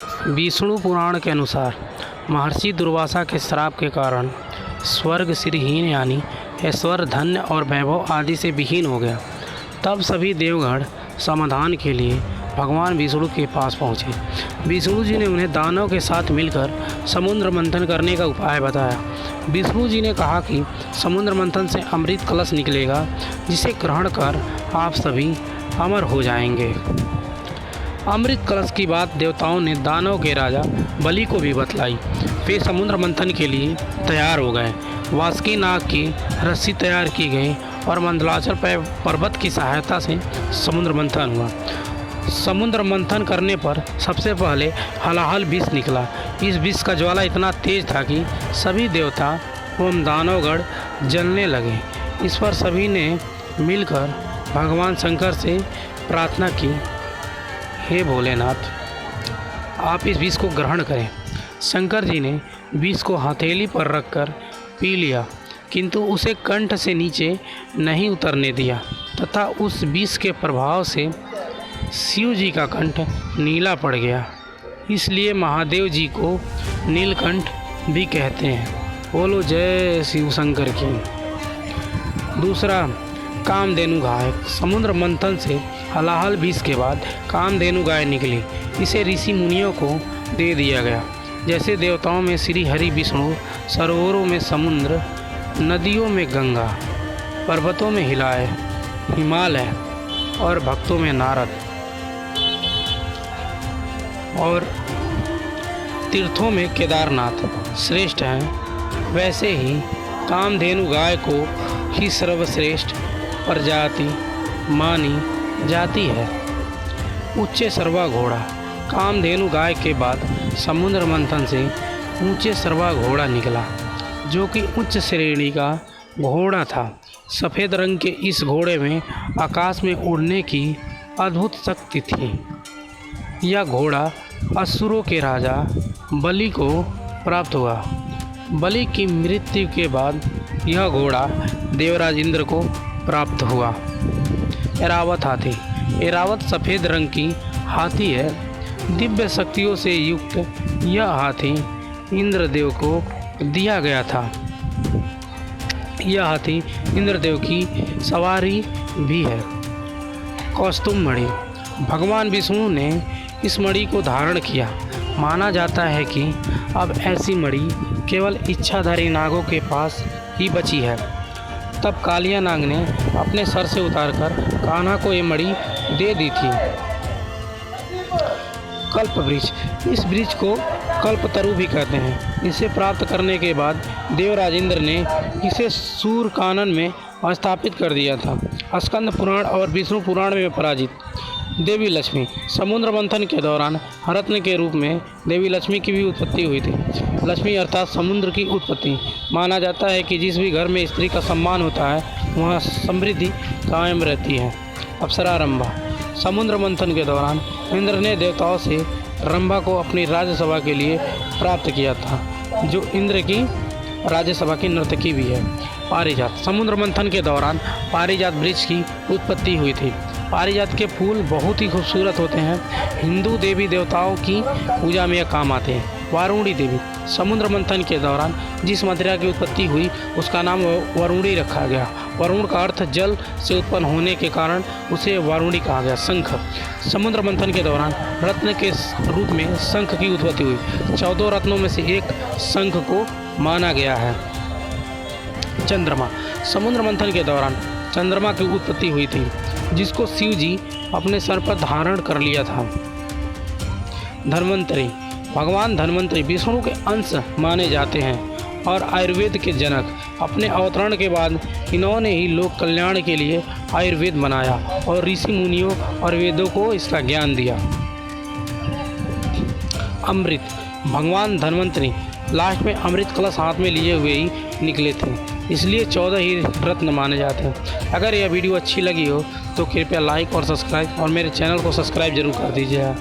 विष्णु पुराण के अनुसार महर्षि दुर्वासा के श्राप के कारण स्वर्ग श्रीहीन यानी ऐश्वर्य, धन्य और वैभव आदि से विहीन हो गया। तब सभी देवगण समाधान के लिए भगवान विष्णु के पास पहुँचे। विष्णु जी ने उन्हें दानव के साथ मिलकर समुद्र मंथन करने का उपाय बताया। विष्णु जी ने कहा कि समुद्र मंथन से अमृत कलश निकलेगा, जिसे ग्रहण कर आप सभी अमर हो जाएंगे। अमृत कलश की बात देवताओं ने दानव के राजा बलि को भी बतलाई। वे समुद्र मंथन के लिए तैयार हो गए। वासुकी नाग की रस्सी तैयार की गई और मंदलाचल पर्वत की सहायता से समुद्र मंथन हुआ। समुद्र मंथन करने पर सबसे पहले हलाहल विष निकला। इस विष का ज्वाला इतना तेज था कि सभी देवता एवं दानवगण जलने लगे। इस पर सभी ने मिलकर भगवान शंकर से प्रार्थना की, हे भोलेनाथ, आप इस विष को ग्रहण करें। शंकर जी ने विष को हथेली पर रखकर पी लिया, किंतु उसे कंठ से नीचे नहीं उतरने दिया तथा उस विष के प्रभाव से शिव जी का कंठ नीला पड़ गया। इसलिए महादेव जी को नीलकंठ भी कहते हैं। बोलो जय शिव शंकर की। दूसरा, कामधेनु गाय। समुद्र मंथन से हलाहल विष के बाद कामधेनु गाय निकली। इसे ऋषि मुनियों को दे दिया गया। जैसे देवताओं में श्री हरि विष्णु, सरोवरों में समुद्र, नदियों में गंगा, पर्वतों में हिमालय और भक्तों में नारद और तीर्थों में केदारनाथ श्रेष्ठ हैं, वैसे ही कामधेनु गाय को ही सर्वश्रेष्ठ प्रजाति मानी जाती है। ऊंचे सर्वा घोड़ा। कामधेनु गाय के बाद समुद्र मंथन से ऊंचे सर्वा घोड़ा निकला, जो कि उच्च श्रेणी का घोड़ा था। सफ़ेद रंग के इस घोड़े में आकाश में उड़ने की अद्भुत शक्ति थी। यह घोड़ा असुरों के राजा बलि को प्राप्त हुआ। बलि की मृत्यु के बाद यह घोड़ा देवराज इंद्र को प्राप्त हुआ। ऐरावत हाथी। ऐरावत सफ़ेद रंग की हाथी है। दिव्य शक्तियों से युक्त यह हाथी इंद्रदेव को दिया गया था। यह हाथी इंद्रदेव की सवारी भी है। कौस्तुभ मणि। भगवान विष्णु ने इस मणि को धारण किया। माना जाता है कि अब ऐसी मणि केवल इच्छाधारी नागों के पास ही बची है। तब कालिया नाग ने अपने सर से उतारकर कान्हा को ये मणि दे दी थी। कल्प वृक्ष। इस वृक्ष को कल्पतरु भी कहते हैं। इसे प्राप्त करने के बाद देवराज इंद्र ने इसे सूर्यकानन में स्थापित कर दिया था। स्कंद पुराण और विष्णु पुराण में पराजित। देवी लक्ष्मी। समुद्र मंथन के दौरान रत्न के रूप में देवी लक्ष्मी की भी उत्पत्ति हुई थी। लक्ष्मी अर्थात समुद्र की उत्पत्ति। माना जाता है कि जिस भी घर में स्त्री का सम्मान होता है वहाँ समृद्धि कायम रहती है। अप्सरा रंभा। समुद्र मंथन के दौरान इंद्र ने देवताओं से रंभा को अपनी राज्यसभा के लिए प्राप्त किया था, जो इंद्र की राज्यसभा की नर्तकी भी है। पारिजात। समुद्र मंथन के दौरान पारिजात वृक्ष की उत्पत्ति हुई थी। पारिजात के फूल बहुत ही खूबसूरत होते हैं। हिंदू देवी देवताओं की पूजा में यह काम आते हैं। वारुणी देवी। समुद्र मंथन के दौरान जिस मदिरा की उत्पत्ति हुई उसका नाम वरुणी रखा गया। वरुण का अर्थ जल से उत्पन्न होने के कारण उसे वारुणी कहा गया। शंख। समुद्र मंथन के दौरान रत्न के रूप में शंख की उत्पत्ति हुई। 14 रत्नों में से एक शंख को माना गया है। चंद्रमा। समुद्र मंथन के दौरान चंद्रमा की उत्पत्ति हुई थी, जिसको शिव जी अपने सर पर धारण कर लिया था। धन्वंतरी। भगवान धन्वंतरी विष्णु के अंश माने जाते हैं और आयुर्वेद के जनक। अपने अवतरण के बाद इन्होंने ही लोक कल्याण के लिए आयुर्वेद बनाया और ऋषि मुनियों और वेदों को इसका ज्ञान दिया। अमृत। भगवान धन्वंतरी लास्ट में अमृत कलश हाथ में लिए हुए ही निकले थे, इसलिए 14 ही रत्न माने जाते हैं। अगर यह वीडियो अच्छी लगी हो तो कृपया लाइक और सब्सक्राइब और मेरे चैनल को सब्सक्राइब जरूर कर दीजिएगा।